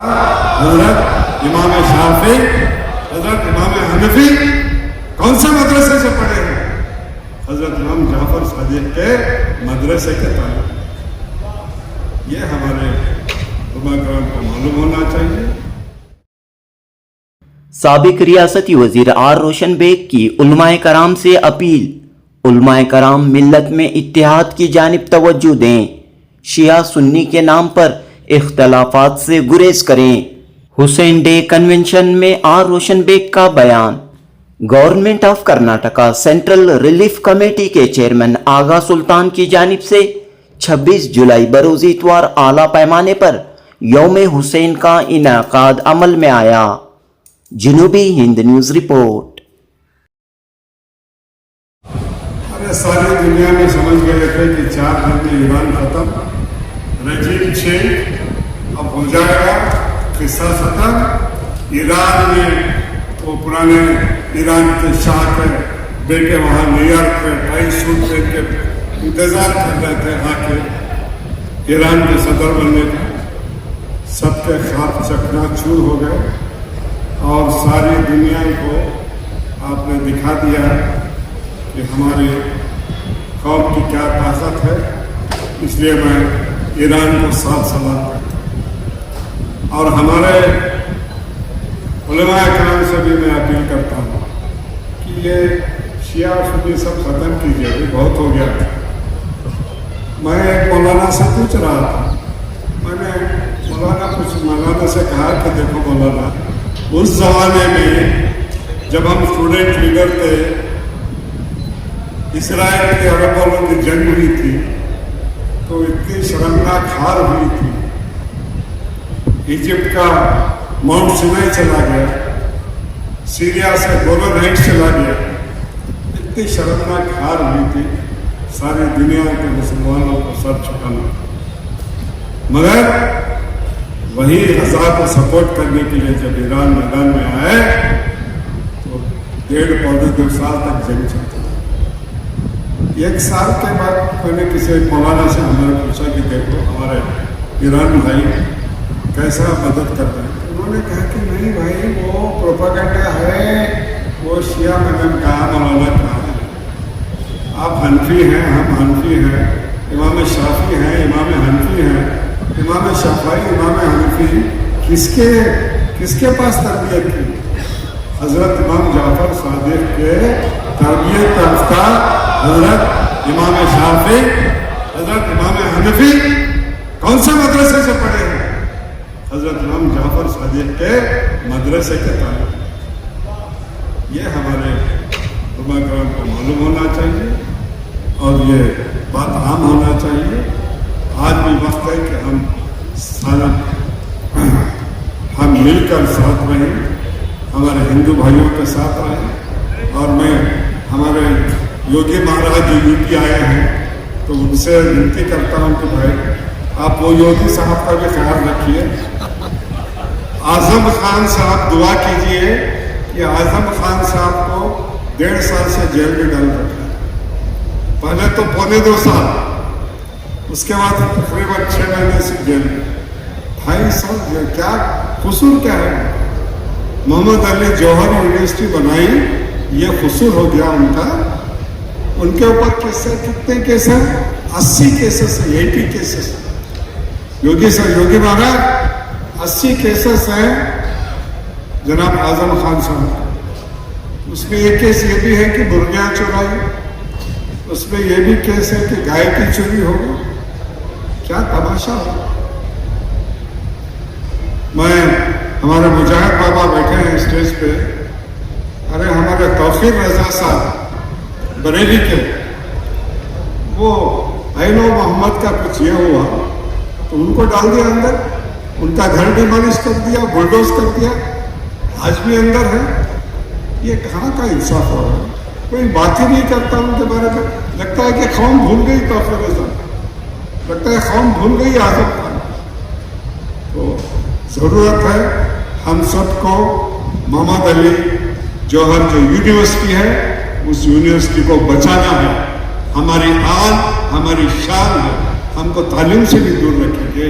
حضرت امام شافعی, حضرت امام حنفی کون سے مدرسے سے پڑھے ہیں؟ حضرت امام جعفر صادق کے مدرسے کے طالب. یہ ہمارے علماء کرام کو معلوم ہونا چاہیے. سابق ریاستی وزیر آر روشن بیگ کی علماء کرام سے اپیل. علماء کرام ملت میں اتحاد کی جانب توجہ دیں. شیعہ سنی کے نام پر اختلافات سے گریز کریں. حسین ڈے کنونشن میں آر روشن بیگ کا بیان. Government of Karnataka central relief committee کے چیئرمین آغا سلطان کی جانب سے 26 جولائی بروز اتوار اعلیٰ پیمانے پر یوم حسین کا انعقاد عمل میں آیا. جنوبی ہند نیوز رپورٹ. ساری دنیا میں سمجھ گئے تھے کہ 4 دن میں ایران ختم, رجیم چینج اب ہو جائے گا, قصہ ختم. ایران میں وہ پرانے ایران کے شاہ کے بیٹے وہاں نیو یارک میں ٹائی سوٹ پہن کے انتظار کر رہے تھے آ کے ایران کے صدر بننے کا. سب کے خواب چکنا چور ہو گئے اور ساری دنیا کو آپ نے دکھا دیا کہ ہماری قوم کی کیا طاقت ہے. اس لیے میں ایران کو ساتھ سلام کرتا ہوں اور ہمارے علماء کرام سے بھی میں اپیل کرتا ہوں کہ یہ شیعہ سنی سب ختم کیجیے, بہت ہو گیا. میں ایک مولانا سے پوچھ رہا تھا, میں نے مولانا سے کہا کہ دیکھو مولانا, اس زمانے میں جب ہم اسٹوڈنٹ لیڈر تھے, اسرائیل کے عرب والوں کی جنگ ہوئی تھی تو اتنی شرمناک ہار ہوئی تھی. ایجپٹ کا ماؤنٹ سینائی چلا گیا, سیریا سے گولن ہائٹس چلا گیا, اتنی شرمناک ہار ہوئی تھی. ساری دنیا کے مسلمانوں کو سر جھکانا, مگر وہی حضرات کو سپورٹ کرنے کے لیے جب ایران میدان میں آئے تو 1.5-2 سال تک جنگ چلتا. 1 سال کے بعد میں نے کسی مولانا سے ہمیں پوچھا کہ دیکھو ہمارے ایران بھائی کیسا مدد کر رہے ہیں. انہوں نے کہا کہ نہیں بھائی وہ پروپیگنڈا ہے, وہ شیعہ. میں نے کہا مولانا کہا ہے, آپ حنفی ہیں, ہم حنفی ہیں, امام شافعی ہیں, امام حنفی ہیں, امام شافعی امام حنفی کس کے پاس تربیت کی؟ حضرت امام جعفر صادق کے تربیت یافتہ حضرت امام شافعی, حضرت امام حنفی کون سے مدرسے سے پڑھے ہیں؟ حضرت امام جعفر صادق کے مدرسے کے طالب. یہ ہمارے علماء کرام کو معلوم ہونا چاہیے اور یہ بات عام ہونا چاہیے. آج بھی وقت ہے کہ ہم مل کر ساتھ رہیں, ہمارے ہندو بھائیوں کے ساتھ رہیں. اور میں ہمارے یوگی مہاراج جو یو پی آئے ہیں تو ان سے ونتی کرتا ہوں کہ بھائی آپ وہ یوگی صاحب کا بھی خیال رکھیے. اعظم خان صاحب دعا کیجئے کہ اعظم خان صاحب کو 1.5 سال سے جیل میں ڈال رکھا ہے. پہلے تو 2.25 سال, اس کے بعد تقریباً 6 مہینے سے جیل میں. 2.5 سال کیا قصور کیا ہے؟ محمد علی جوہر یونیورسٹی بنائی, یہ قصور ہو گیا ان کا. ان کے اوپر کتنے کیس ہیں؟ 80 کیسز ہیں, 80 کیسز. یوگی مہاراج 80 کیسز ہیں جناب اعظم خان صاحب. اس میں ایک کیس یہ بھی ہے کہ مرغیاں چرائی, اس میں یہ بھی کیس ہے کہ گائے کی چوری ہوگی. کیا تماشا ہو. میں ہمارے مجاہد بابا بیٹھے ہیں اسٹیج پہ, ارے ہمارے توفیق رضا صاحب بریلی کے, وہ عین و محمد کا کچھ یہ ہوا تو ان کو ڈال دیا اندر, ان کا گھر ڈیمالش کر دیا, بلڈوز کر دیا, آج بھی اندر ہے. یہ کہاں کا انصاف ہو رہا ہے؟ کوئی بات ہی نہیں کرتا ان کے بارے میں. لگتا ہے کہ قوم بھول گئی توفیق رضا, لگتا ہے قوم بھول گئی اعظم خان. تو ضرورت ہے ہم سب کو محمد علی جوہر جو یونیورسٹی ہے اس یونیورسٹی کو بچانا ہے. ہماری آن ہماری شان ہے, ہم کو تعلیم سے بھی دور رکھیں گے.